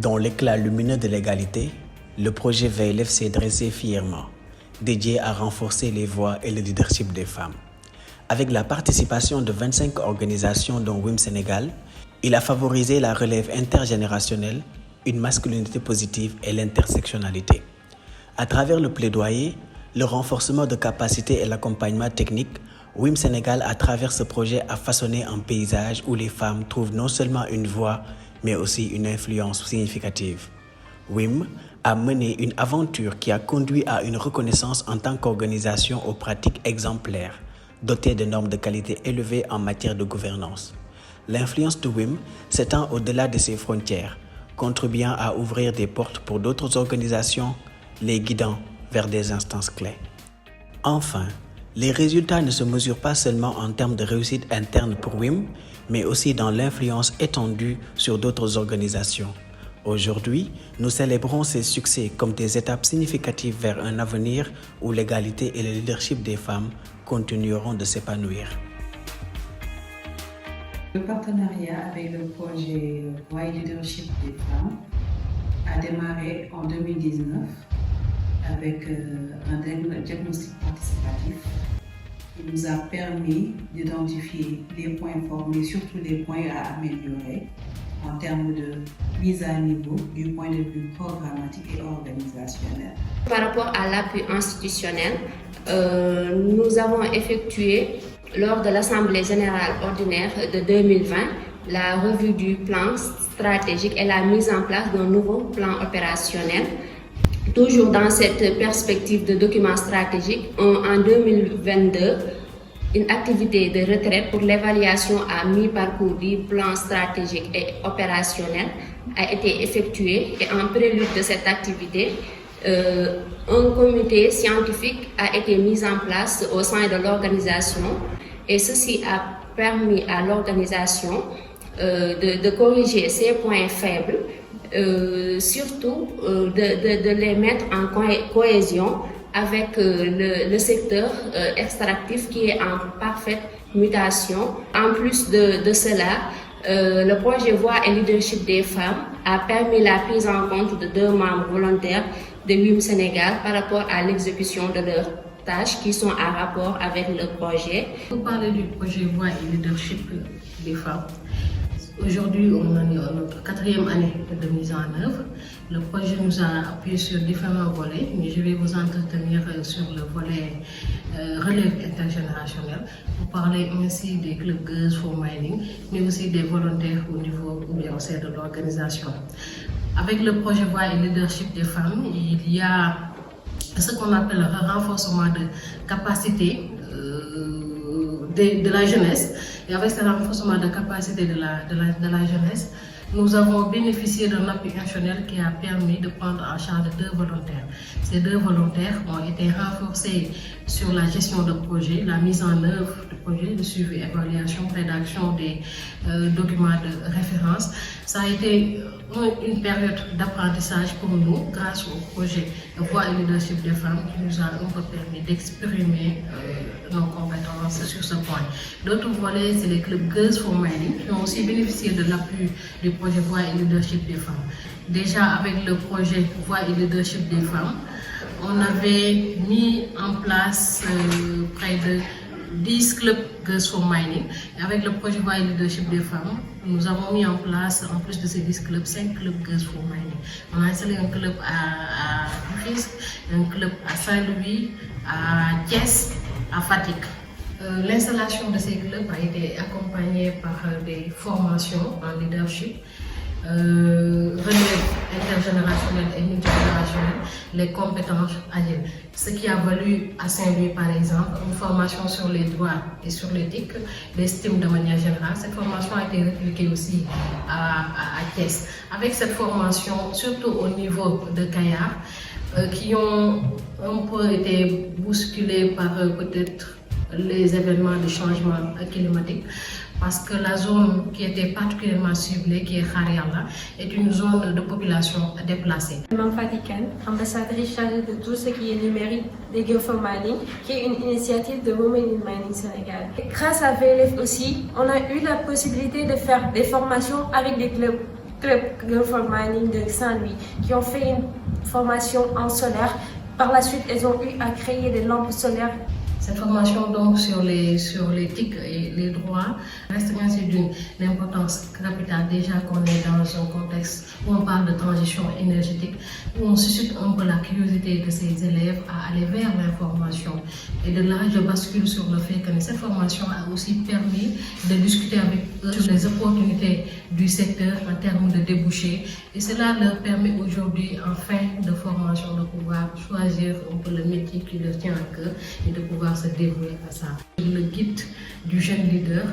Dans l'éclat lumineux de l'égalité, le projet VLF s'est dressé fièrement, dédié à renforcer les voix et le leadership des femmes. Avec la participation de 25 organisations dont WIM Sénégal, il a favorisé la relève intergénérationnelle, une masculinité positive et l'intersectionnalité. À travers le plaidoyer, le renforcement de capacités et l'accompagnement technique, WIM Sénégal, à travers ce projet, a façonné un paysage où les femmes trouvent non seulement une voix, mais aussi une influence significative. WIM a mené une aventure qui a conduit à une reconnaissance en tant qu'organisation aux pratiques exemplaires, dotée de normes de qualité élevées en matière de gouvernance. L'influence de WIM s'étend au-delà de ses frontières, contribuant à ouvrir des portes pour d'autres organisations, les guidant vers des instances clés. Enfin, les résultats ne se mesurent pas seulement en termes de réussite interne pour WIM, mais aussi dans l'influence étendue sur d'autres organisations. Aujourd'hui, nous célébrons ces succès comme des étapes significatives vers un avenir où l'égalité et le leadership des femmes continueront de s'épanouir. Le partenariat avec le projet Voix et Leadership des femmes a démarré en 2019 avec un diagnostic participatif qui nous a permis d'identifier les points forts, mais surtout les points à améliorer en termes de mise à niveau du point de vue programmatique et organisationnel. Par rapport à l'appui institutionnel, nous avons effectué lors de l'Assemblée générale ordinaire de 2020 la revue du plan stratégique et la mise en place d'un nouveau plan opérationnel. Toujours dans cette perspective de document stratégique, en 2022, une activité de retraite pour l'évaluation à mi-parcours du plan stratégique et opérationnel a été effectuée et en prélude de cette activité, un comité scientifique a été mis en place au sein de l'organisation et ceci a permis à l'organisation de corriger ses points faibles, surtout de les mettre en cohésion avec le secteur extractif qui est en parfaite mutation. En plus de cela, le projet Voix et Leadership des femmes a permis la prise en compte de 2 membres volontaires de WIM Sénégal par rapport à l'exécution de leurs tâches qui sont en rapport avec le projet. Pour parler du projet Voix et Leadership des femmes, aujourd'hui on en est à notre 4e année de mise en œuvre. Le projet nous a appuyé sur différents volets, mais je vais vous entretenir sur le volet relève intergénérationnelle pour parler ainsi des clubs Girls for Mining, mais aussi des volontaires au niveau ou bien au sein de l'organisation. Avec le projet Voix et Leadership des femmes, il y a ce qu'on appelle le renforcement de capacité de la jeunesse. Et avec ce renforcement de capacité de la jeunesse, nous avons bénéficié d'un appui institutionnel qui a permis de prendre en charge 2 volontaires. Ces 2 volontaires ont été renforcés sur la gestion de projet, la mise en œuvre du projet, le suivi, évaluation, rédaction des documents de référence. Ça a été une période d'apprentissage pour nous grâce au projet Voix et Leadership des femmes qui nous a un peu permis d'exprimer nos compétences sur ce point. L'autre volet, c'est les clubs Girls for Mining qui ont aussi bénéficié de l'appui du projet Voix et Leadership des femmes. Déjà avec le projet Voix et Leadership des femmes, on avait mis en place près de 10 clubs Girls for Mining. Et avec le projet Voix et Leadership des femmes, nous avons mis en place, en plus de ces 10 clubs, 5 clubs Girls for Mining. On a installé un club à Rufisque, un club à Saint-Louis, à Thiès, à Fatick. L'installation de ces clubs a été accompagnée par des formations en leadership, relève intergénérationnelle et multigénérationnelle, les compétences agiles. Ce qui a valu à Saint-Louis, par exemple, une formation sur les droits et sur l'éthique, l'estime de manière générale. Cette formation a été répliquée aussi à Thiès. Avec cette formation, surtout au niveau de Kayar, qui ont un peu été bousculés par peut-être les événements de changement climatique, parce que la zone qui était particulièrement ciblée, qui est Khariala, est une zone de population déplacée. Mme Fatikan, ambassadrice chargée de tout ce qui est numérique des Girls for Mining, qui est une initiative de Women in Mining Sénégal. Grâce à VLF aussi, on a eu la possibilité de faire des formations avec des clubs club Girl for Mining de Saint-Louis qui ont fait une formation en solaire. Par la suite, elles ont eu à créer des lampes solaires. Cette formation donc sur les TIC et les droits reste ainsi d'une importance capitale déjà qu'on est dans un contexte où on parle de transition énergétique, où on suscite un peu la curiosité de ces élèves à aller vers l'information. Et de là, je bascule sur le fait que cette formation a aussi permis de discuter avec eux sur les opportunités du secteur en termes de débouchés. Et cela leur permet aujourd'hui, en fin de formation, de pouvoir choisir un peu le métier qui leur tient à cœur et de pouvoir se dévouer à ça. Le guide du jeune leader,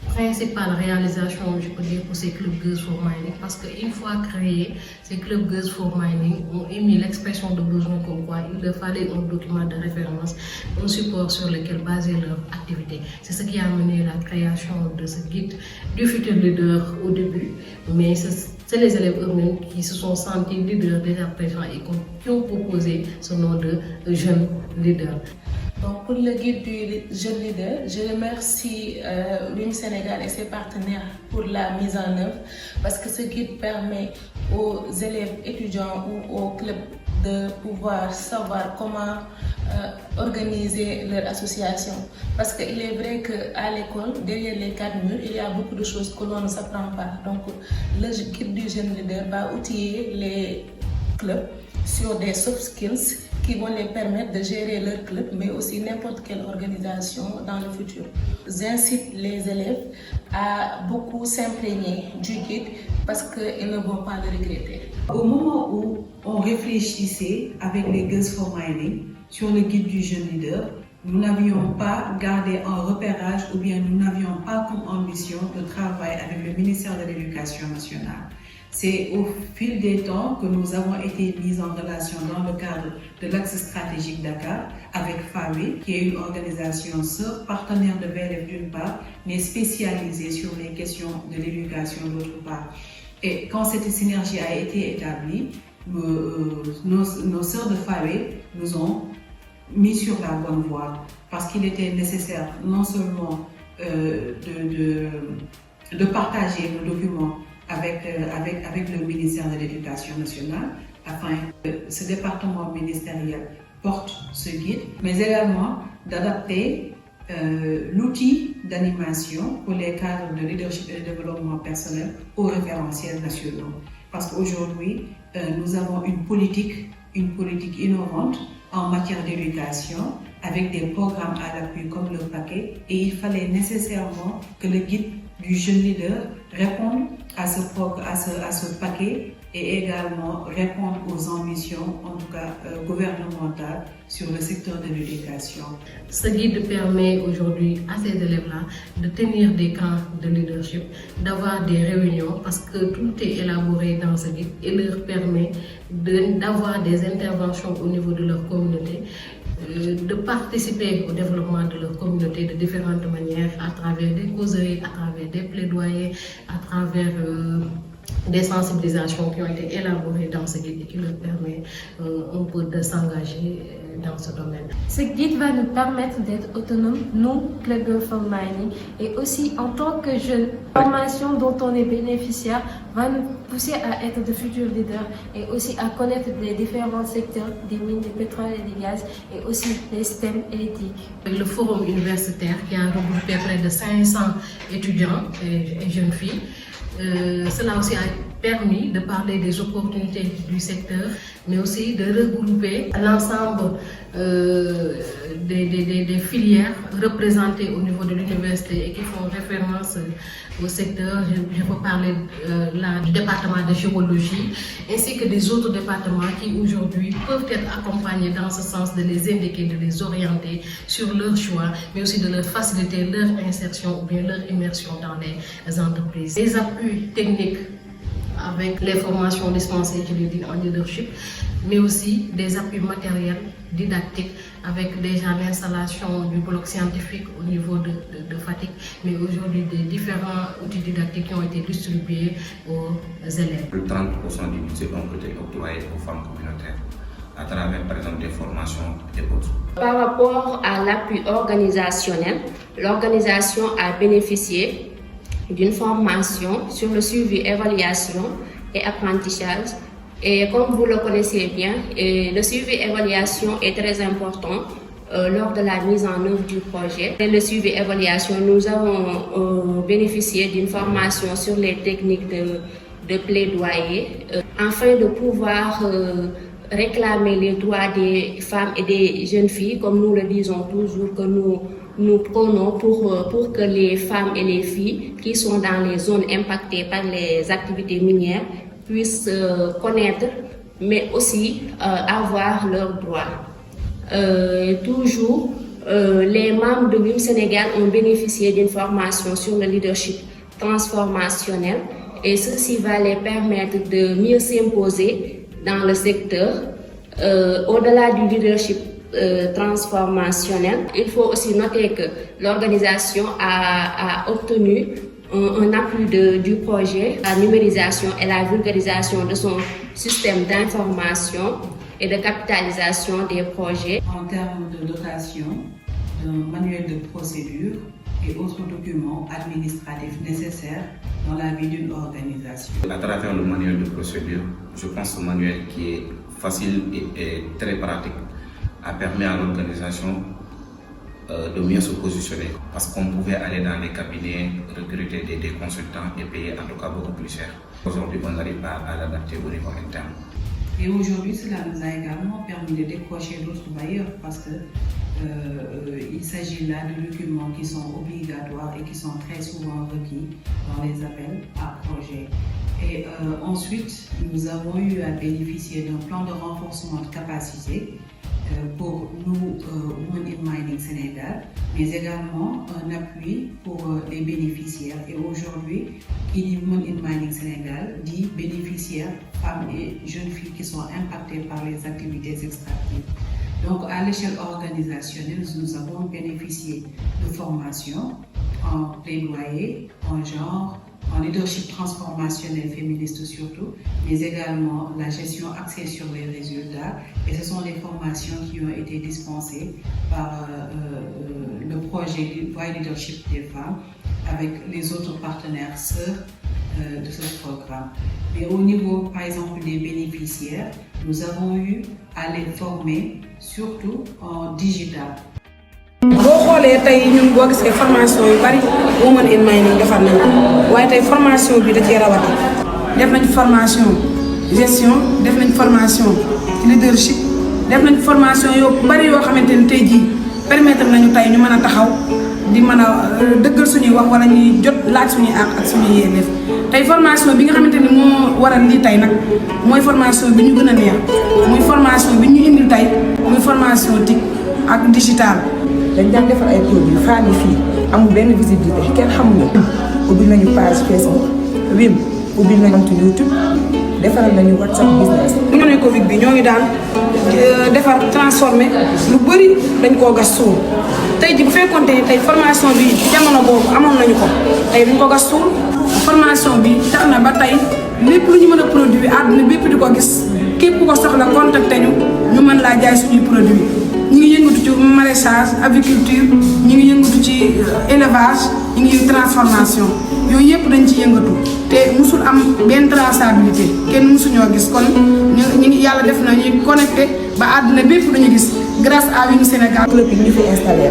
principale réalisation, je peux dire, pour ces clubs Girls for Mining, parce qu'une fois créés, ces clubs Girls for Mining ont émis l'expression de besoin comme quoi il leur fallait un document de référence, un support sur lequel baser leur activité. C'est ce qui a mené la création de ce guide du futur leader au début, mais c'est les élèves eux-mêmes qui se sont sentis leaders déjà présents et qui ont proposé ce nom de jeune leader. Donc pour le guide du jeune leader, je remercie l'UM Sénégal et ses partenaires pour la mise en œuvre parce que ce guide permet aux élèves étudiants ou aux clubs de pouvoir savoir comment organiser leur association. Parce qu'il est vrai qu'à l'école, derrière les 4 murs, il y a beaucoup de choses que l'on ne s'apprend pas. Donc le guide du jeune leader va outiller les clubs sur des soft skills qui vont les permettre de gérer leur club, mais aussi n'importe quelle organisation dans le futur. J'incite les élèves à beaucoup s'imprégner du guide parce qu'ils ne vont pas le regretter. Au moment où on réfléchissait avec les Girls for Mining sur le guide du jeune leader, nous n'avions pas gardé un repérage ou bien nous n'avions pas comme ambition de travailler avec le ministère de l'Éducation nationale. C'est au fil des temps que nous avons été mis en relation dans le cadre de l'axe stratégique Dakar avec FAWE, qui est une organisation sœur partenaire de VLF d'une part, mais spécialisée sur les questions de l'éducation d'autre part. Et quand cette synergie a été établie, nos sœurs de FAWE nous ont mis sur la bonne voie parce qu'il était nécessaire non seulement de partager nos documents avec le ministère de l'Éducation nationale afin que ce département ministériel porte ce guide, mais également d'adapter l'outil d'animation pour les cadres de leadership et de développement personnel aux référentiels nationaux. Parce qu'aujourd'hui, nous avons une politique innovante en matière d'éducation avec des programmes à l'appui comme le paquet et il fallait nécessairement que le guide du jeune leader réponde à ce paquet et également répondre aux ambitions, en tout cas gouvernementales, sur le secteur de l'éducation. Ce guide permet aujourd'hui à ces élèves-là de tenir des camps de leadership, d'avoir des réunions parce que tout est élaboré dans ce guide et leur permet d'avoir des interventions au niveau de leur communauté, de participer au développement de leur communauté de différentes manières, à travers des causeries, à travers des plaidoyers, à travers des sensibilisations qui ont été élaborées dans ce guide et qui leur permet un peu de s'engager dans ce domaine. Ce guide va nous permettre d'être autonomes, nous, Club Girl for Mining, et aussi en tant que jeunes, la formation dont on est bénéficiaire va nous pousser à être de futurs leaders et aussi à connaître les différents secteurs des mines, des pétroles et des gaz et aussi les STEM et l'éthique. Le forum universitaire qui a regroupé près de 500 étudiants et jeunes filles, cela aussi a permis de parler des opportunités du secteur, mais aussi de regrouper l'ensemble des filières représentées au niveau de l'université et qui font référence au secteur. Je peux parler là du département de géologie, ainsi que des autres départements qui aujourd'hui peuvent être accompagnés dans ce sens de les indiquer, de les orienter sur leur choix, mais aussi de leur faciliter leur insertion ou bien leur immersion dans les entreprises. Les appuis techniques avec les formations dispensées, je l'ai dit, en leadership, mais aussi des appuis matériels, didactiques, avec déjà l'installation du bloc scientifique au niveau de Fatick, mais aujourd'hui des différents outils didactiques qui ont été distribués aux élèves. 30% du budget ont été octroyés aux femmes communautaires à travers, par exemple, des formations et autres. Par rapport à l'appui organisationnel, l'organisation a bénéficié d'une formation sur le suivi-évaluation et apprentissage. Et comme vous le connaissez bien, le suivi-évaluation est très important lors de la mise en œuvre du projet. Et le suivi-évaluation, nous avons bénéficié d'une formation sur les techniques de plaidoyer afin de pouvoir réclamer les droits des femmes et des jeunes filles, comme nous le disons toujours, que nous prônons pour que les femmes et les filles qui sont dans les zones impactées par les activités minières puissent connaître, mais aussi avoir leurs droits. Les membres de WIM Sénégal ont bénéficié d'une formation sur le leadership transformationnel et ceci va les permettre de mieux s'imposer dans le secteur. Au-delà du leadership transformationnel, il faut aussi noter que l'organisation a obtenu un appui du projet, la numérisation et la vulgarisation de son système d'information et de capitalisation des projets. En termes de dotation d'un manuel de procédure et autres documents administratifs nécessaires dans la vie d'une organisation. À travers le manuel de procédure, je pense au manuel qui est facile et très pratique a permis à l'organisation de mieux se positionner parce qu'on pouvait aller dans les cabinets, recruter des consultants et payer en tout cas beaucoup plus cher. Aujourd'hui, on n'arrive pas à l'adapter au niveau interne. Et aujourd'hui, cela nous a également permis de décrocher d'autres bailleurs parce que il s'agit là de documents qui sont obligatoires et qui sont très souvent requis dans les appels à projets. Et ensuite, nous avons eu à bénéficier d'un plan de renforcement de capacité pour nous, Women in Mining Sénégal, mais également un appui pour les bénéficiaires. Et aujourd'hui, qui dit Women in Mining Sénégal dit bénéficiaires, femmes et jeunes filles qui sont impactées par les activités extractives. Donc, à l'échelle organisationnelle, nous avons bénéficié de formations en plaidoyer, en genre, en leadership transformationnel féministe surtout, mais également la gestion axée sur les résultats. Et ce sont des formations qui ont été dispensées par le projet Why Leadership des femmes avec les autres partenaires sœurs de ce programme. Mais au niveau, par exemple, des bénéficiaires, nous avons eu à les former surtout en digital. boo xoolee tey ñun boo gisee formation yu bari Women in Mining defar nañ ko waaye tey formation bi da cee rawati def nañ formation gestion def nañ formation leadership def nañ formation yu bari yoo xamante ni tey jii permettre nañu tey ñu mën a taxaw di mën a dëggal suñuy wax wala ñuy jot laaj suñuy àq ak suñuy yelleef tey formation bi nga xamante ni moo waral lii tey nag mooy formation bi ñu gën a neex muy formation bi ñu indil tey muy formation TIC ak digital. dañ daan defar ay produits femmes yi fii amul benn visibilité kenn xamuñu ubbil nañu page Facebook WIM ubbil nañu compte YouTube defaral nañu WhatsApp business. bu ñu nee Covid bi ñoo ngi daan defar transformé lu bëri dañ koo gas suul tey ji bu fekkoon tey formation bi jamono boobu amoon nañu ko tey duñ ko gas suul formation bi tax na ba tey lépp lu ñu mën a produit àdduna bépp di ko gis képp ko soxla contacté ñu mën laa jaay suñuy produit. ñu ngi yëngatu ci maraîchage aviculture ñu ngi yëngatu ci élevage ñu ngi transformation yooyu yëpp dañ ci yëngatu te musul am benn traçabilité kenn musuñoo gis kon ñu ngi yàlla def na ñuy connecté ba àdduna bépp dañu gis grâce à WIM Sénégal. club yi ñu fi installé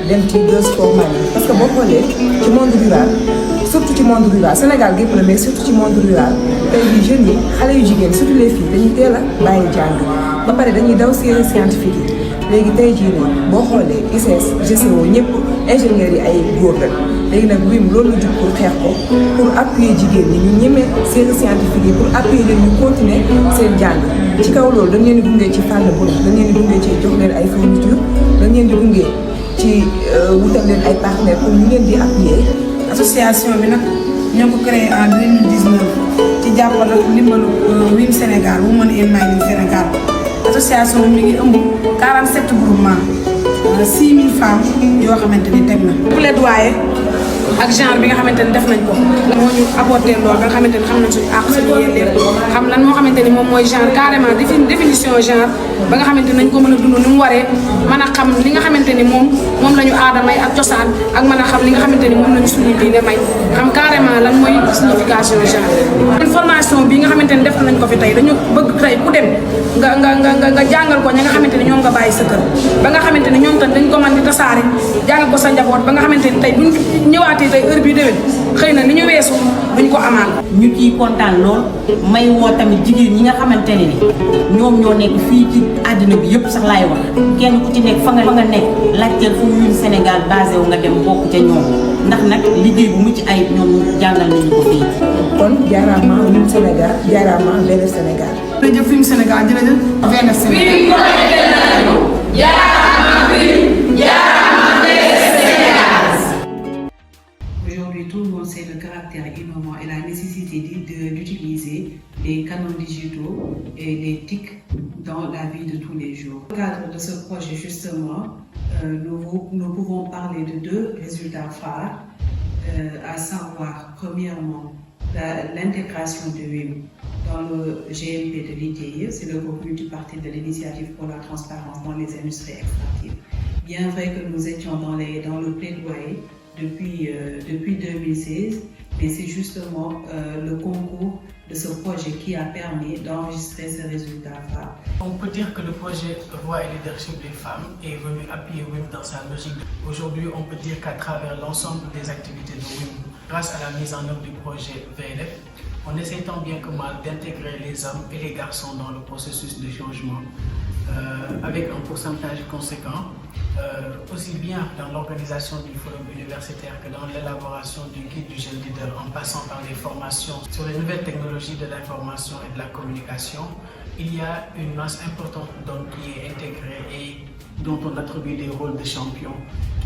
dem ci Girls for Mining parce que boo xoolee ci monde rural surtout ci monde rural Sénégal gépp la mais surtout ci monde rural tey jii jeunes yi xale yu jigéen surtout les filles dañuy teel a bàyyi jàng ba pare dañuy daw série scientifique yi. léegi tey jii nii boo xoolee ICS GCO ñëpp ingénieurs yi ay góor la léegi nag WIM loolu la jug pour xeex ko pour appuyer jigéen ñi ñu ñemee série scientifique yi pour appuyer leen ñu continuer seen jàng ci kaw loolu dañ leen di gunge ci fànn bu dañ leen di gunge ci jox leen ay fourniture dañ leen di gunge ci wutal leen ay partenaires pour ñu leen di appuyer. association bi nag ñoo ko créé en 2019 ci jàppale ndimbalu WIM Sénégal Women in Mining Sénégal. association bi mi ngi ëmb 47 groupements 6000 femmes yoo xamante ni teg na. plaidoyer ak genre bi nga xamante ni def nañ ko moo ñu apporté loolu ba nga xamante ni xam nañ suñu àq suñu yelleef xam lan moo xamante ni moom mooy genre carrément définition genre ba nga xamante ni nañ ko mën a dund ni mu waree mën a xam li nga xamante ni moom la ñu aada may ak cosaan ak mën a xam li nga xamante ni moom la ñu suñu diine may xam carrément lan mooy signification genre. information bi nga xamante ni def nañ ko fi tey dañu bëgg tey ku dem nga jàngal ko ñi nga xamante ni ñoom nga bàyyi sa kër ba nga xamante ni ñoom tam dañ ko mën di tasaare jàngal ko sa njaboot ba nga xamante ni tey buñ ñëwaatee tey heure bii déwén xëy na li ñu weesu duñ ko amaat. ñu ciy kontaan lool may woo tamit jigéen ñi nga xamante ne ni ñoom ñoo nekk fii ci àddina bi yëpp sax laay wax kenn ku ci nekk fa nga nekk laajteel fu ñun Sénégal basé wu nga dem bokk ca ñoom ndax nag liggéey bu mucc ayib ñoom jàngal nañu ko fii. kon jaaraama ñun Sénégal jaaraama VLF Sénégal. jërëjëf film Sénégal jërëjëf VLF Sénégal. Aujourd'hui, tout le monde sait le caractère innovant et la nécessité d'utiliser les canaux digitaux et les TIC dans la vie de tous les jours. Dans le cadre de ce projet, justement, nous pouvons parler de deux résultats phares, à savoir, premièrement, l'intégration de WIM dans le GMP de l'ITIE, c'est le groupe multipartite de l'initiative pour la transparence dans les industries extractives. Bien vrai que nous étions dans le plaidoyer depuis 2016, mais c'est justement le concours de ce projet qui a permis d'enregistrer ces résultats phares. On peut dire que le projet Voix et Leadership des femmes est venu appuyer WIM dans sa logique. Aujourd'hui, on peut dire qu'à travers l'ensemble des activités de WIM, grâce à la mise en œuvre du projet VLF, on essaie tant bien que mal d'intégrer les hommes et les garçons dans le processus de changement avec un pourcentage conséquent, aussi bien dans l'organisation du forum universitaire que dans l'élaboration du guide du jeune leader, en passant par les formations sur les nouvelles technologies de l'information et de la communication. Il y a une masse importante d'hommes qui est intégrée et dont on attribue des rôles de champions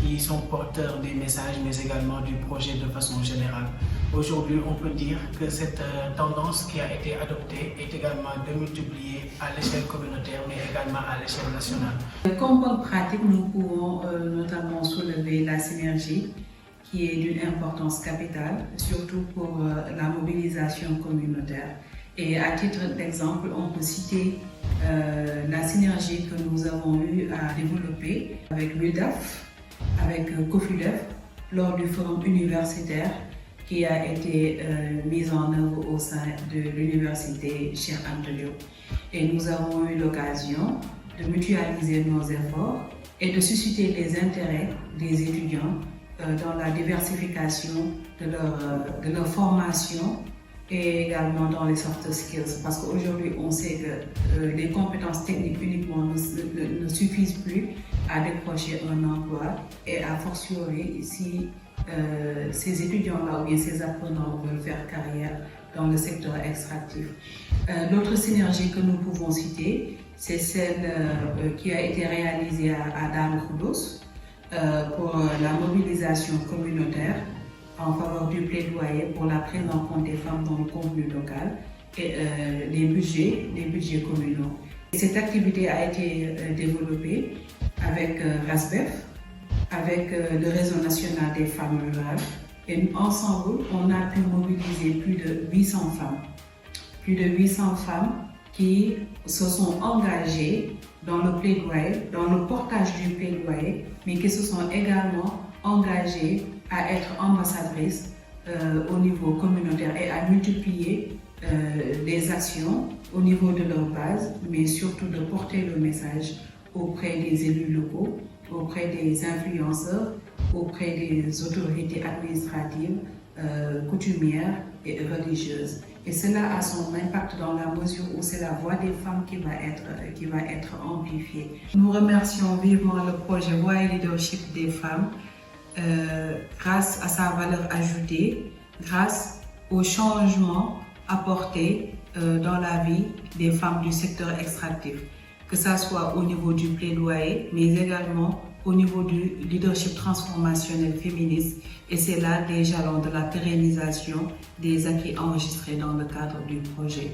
qui sont porteurs des messages mais également du projet de façon générale. Aujourd'hui, on peut dire que cette tendance qui a été adoptée est également démultipliée à l'échelle communautaire mais également à l'échelle nationale. Comme bonne pratique, nous pouvons notamment soulever la synergie qui est d'une importance capitale, surtout pour la mobilisation communautaire. Et à titre d'exemple, on peut citer la synergie que nous avons eu à développer avec l'UDAF, avec COFUDEF, lors du forum universitaire qui a été mise en œuvre au sein de l'université Cheikh Anta Diop. Et nous avons eu l'occasion de mutualiser nos efforts et de susciter les intérêts des étudiants dans la diversification de leur formation et également dans les soft skills. Parce qu'aujourd'hui, on sait que les compétences techniques uniquement ne suffisent plus à décrocher un emploi et à fortiori si ces étudiants-là ou bien ces apprenants veulent faire carrière dans le secteur extractif. L'autre synergie que nous pouvons citer, c'est celle qui a été réalisée à Darou Khoudoss pour la mobilisation communautaire en faveur du plaidoyer pour la prise en compte des femmes dans le contenu local et les budgets communaux. Et cette activité a été développée avec RASBEF, avec le Réseau national des femmes rurales. Et ensemble, on a pu mobiliser plus de 800 femmes. Plus de 800 femmes qui se sont engagées dans le plaidoyer, dans le portage du plaidoyer, mais qui se sont également engagées à être ambassadrices au niveau communautaire et à multiplier les actions au niveau de leur base, mais surtout de porter le message auprès des élus locaux, auprès des influenceurs, auprès des autorités administratives, coutumières et religieuses. Et cela a son impact dans la mesure où c'est la voix des femmes qui va être amplifiée. Nous remercions vivement le projet Voix et Leadership des femmes grâce à sa valeur ajoutée, grâce au changement apporté dans la vie des femmes du secteur extractif, que ce soit au niveau du plaidoyer, mais également au niveau du leadership transformationnel féministe. Et c'est là des jalons de la pérennisation des acquis enregistrés dans le cadre du projet.